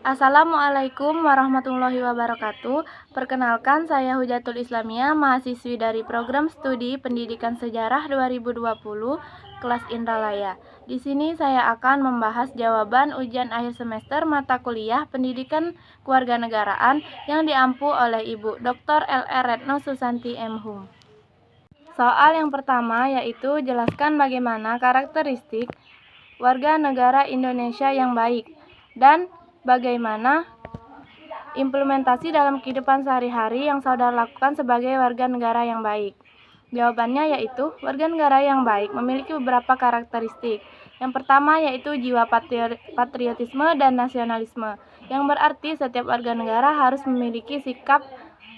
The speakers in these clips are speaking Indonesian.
Assalamualaikum warahmatullahi wabarakatuh. Perkenalkan, saya Hujatul Islamia, mahasiswi dari Program Studi Pendidikan Sejarah 2020, kelas Indralaya. Di sini saya akan membahas jawaban ujian akhir semester mata kuliah Pendidikan Kewarganegaraan yang diampu oleh Ibu Dr. L.R. Retno Susanti M. Hum. Soal yang pertama yaitu jelaskan bagaimana karakteristik warga negara Indonesia yang baik dan bagaimana implementasi dalam kehidupan sehari-hari yang saudara lakukan sebagai warga negara yang baik. Jawabannya yaitu warga negara yang baik memiliki beberapa karakteristik. Yang pertama yaitu jiwa patriotisme dan nasionalisme, yang berarti setiap warga negara harus memiliki sikap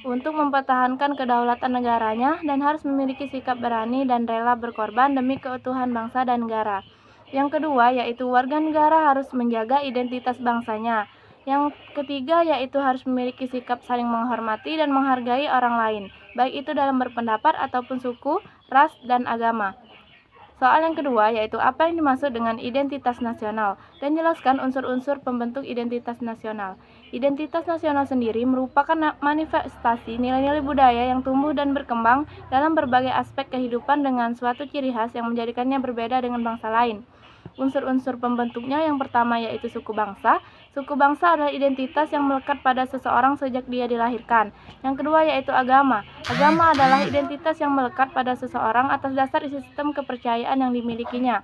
untuk mempertahankan kedaulatan negaranya dan harus memiliki sikap berani dan rela berkorban demi keutuhan bangsa dan negara. Yang kedua yaitu warga negara harus menjaga identitas bangsanya. Yang ketiga yaitu harus memiliki sikap saling menghormati dan menghargai orang lain, baik itu dalam berpendapat ataupun suku, ras, dan agama. Soal yang kedua yaitu apa yang dimaksud dengan identitas nasional dan jelaskan unsur-unsur pembentuk identitas nasional. Identitas nasional sendiri merupakan manifestasi nilai-nilai budaya yang tumbuh dan berkembang dalam berbagai aspek kehidupan dengan suatu ciri khas yang menjadikannya berbeda dengan bangsa lain. Unsur-unsur pembentuknya yang pertama yaitu suku bangsa. Suku bangsa adalah identitas yang melekat pada seseorang sejak dia dilahirkan. Yang kedua yaitu agama. Agama adalah identitas yang melekat pada seseorang atas dasar sistem kepercayaan yang dimilikinya.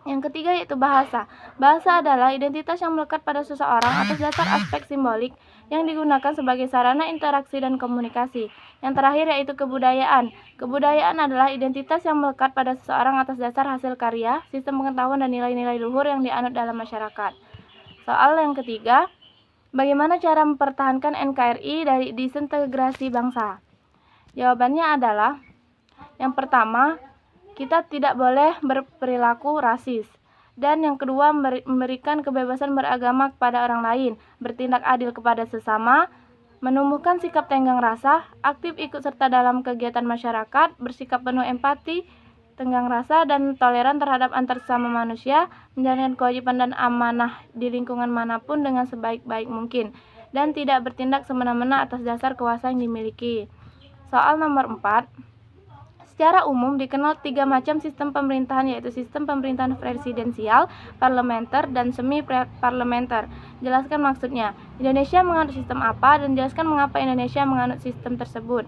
Yang ketiga yaitu bahasa. Bahasa adalah identitas yang melekat pada seseorang atas dasar aspek simbolik yang digunakan sebagai sarana interaksi dan komunikasi. Yang terakhir yaitu kebudayaan. Kebudayaan adalah identitas yang melekat pada seseorang atas dasar hasil karya, sistem pengetahuan dan nilai-nilai luhur yang dianut dalam masyarakat. Soal yang ketiga, bagaimana cara mempertahankan NKRI dari disintegrasi bangsa? Jawabannya adalah yang pertama, kita tidak boleh berperilaku rasis. Dan yang kedua, memberikan kebebasan beragama kepada orang lain, bertindak adil kepada sesama, menumbuhkan sikap tenggang rasa, aktif ikut serta dalam kegiatan masyarakat, bersikap penuh empati, tenggang rasa, dan toleran terhadap antar sesama manusia, menjalankan kewajiban dan amanah di lingkungan manapun dengan sebaik-baik mungkin, dan tidak bertindak semena-mena atas dasar kuasa yang dimiliki. Soal nomor 4. Secara umum dikenal 3 macam sistem pemerintahan yaitu sistem pemerintahan presidensial, parlementer, dan semi-parlementer. Jelaskan maksudnya. Indonesia menganut sistem apa dan jelaskan mengapa Indonesia menganut sistem tersebut.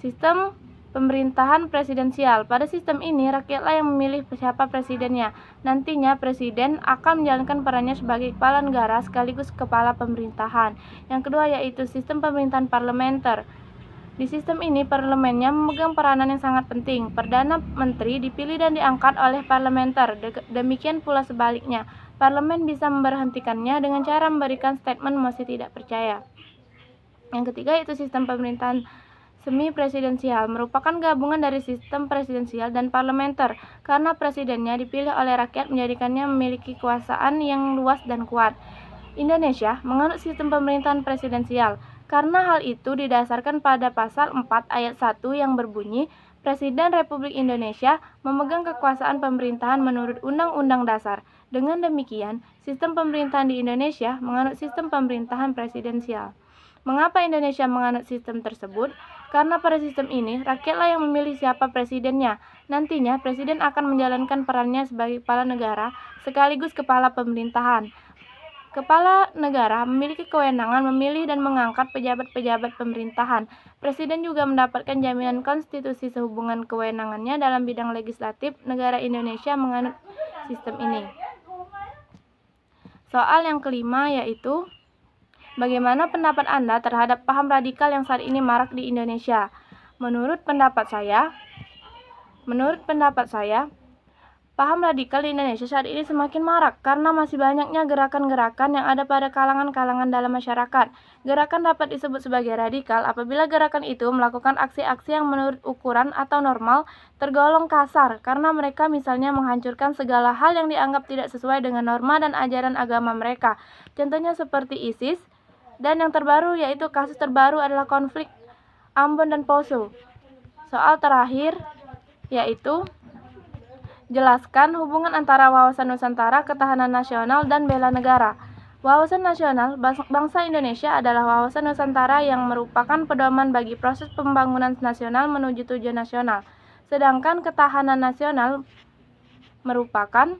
Sistem pemerintahan presidensial. Pada sistem ini rakyatlah yang memilih siapa presidennya. Nantinya presiden akan menjalankan perannya sebagai kepala negara sekaligus kepala pemerintahan. Yang kedua yaitu sistem pemerintahan parlementer. Di sistem ini, parlemennya memegang peranan yang sangat penting. Perdana Menteri dipilih dan diangkat oleh parlementer. Demikian pula sebaliknya. Parlemen bisa memberhentikannya dengan cara memberikan statement mosi tidak percaya. Yang ketiga yaitu sistem pemerintahan semi-presidensial, merupakan gabungan dari sistem presidensial dan parlementer, karena presidennya dipilih oleh rakyat menjadikannya memiliki kekuasaan yang luas dan kuat. Indonesia menganut sistem pemerintahan presidensial. Karena hal itu didasarkan pada pasal 4 ayat 1 yang berbunyi, Presiden Republik Indonesia memegang kekuasaan pemerintahan menurut Undang-Undang Dasar. Dengan demikian, sistem pemerintahan di Indonesia menganut sistem pemerintahan presidensial. Mengapa Indonesia menganut sistem tersebut? Karena pada sistem ini, rakyatlah yang memilih siapa presidennya. Nantinya, presiden akan menjalankan perannya sebagai kepala negara sekaligus kepala pemerintahan. Kepala negara memiliki kewenangan memilih dan mengangkat pejabat-pejabat pemerintahan. Presiden juga mendapatkan jaminan konstitusi sehubungan kewenangannya dalam bidang legislatif. Negara Indonesia menganut sistem ini. Soal yang kelima yaitu, bagaimana pendapat Anda terhadap paham radikal yang saat ini marak di Indonesia? Menurut pendapat saya, paham radikal di Indonesia saat ini semakin marak karena masih banyaknya gerakan-gerakan yang ada pada kalangan-kalangan dalam masyarakat. Gerakan dapat disebut sebagai radikal apabila gerakan itu melakukan aksi-aksi yang menurut ukuran atau normal tergolong kasar karena mereka misalnya menghancurkan segala hal yang dianggap tidak sesuai dengan norma dan ajaran agama mereka. Contohnya seperti ISIS, dan yang terbaru yaitu kasus terbaru adalah konflik Ambon dan Poso. Soal terakhir yaitu, jelaskan hubungan antara wawasan Nusantara, ketahanan nasional, dan bela negara. Wawasan nasional bangsa Indonesia adalah wawasan Nusantara yang merupakan pedoman bagi proses pembangunan nasional menuju tujuan nasional. Sedangkan ketahanan nasional merupakan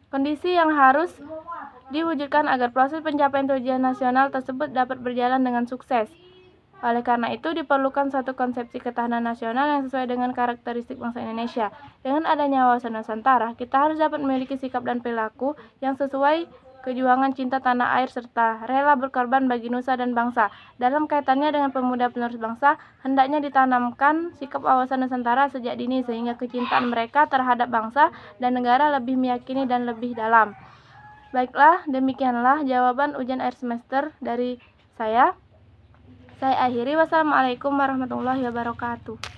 kondisi yang harus diwujudkan agar proses pencapaian tujuan nasional tersebut dapat berjalan dengan sukses. Oleh karena itu, diperlukan suatu konsepsi ketahanan nasional yang sesuai dengan karakteristik bangsa Indonesia. Dengan adanya wawasan Nusantara, kita harus dapat memiliki sikap dan perilaku yang sesuai kejuangan cinta tanah air serta rela berkorban bagi nusa dan bangsa. Dalam kaitannya dengan pemuda penerus bangsa, hendaknya ditanamkan sikap wawasan Nusantara sejak dini sehingga kecintaan mereka terhadap bangsa dan negara lebih meyakini dan lebih dalam. Baiklah, demikianlah jawaban ujian akhir semester dari saya. Saya akhiri. Wassalamualaikum warahmatullahi wabarakatuh.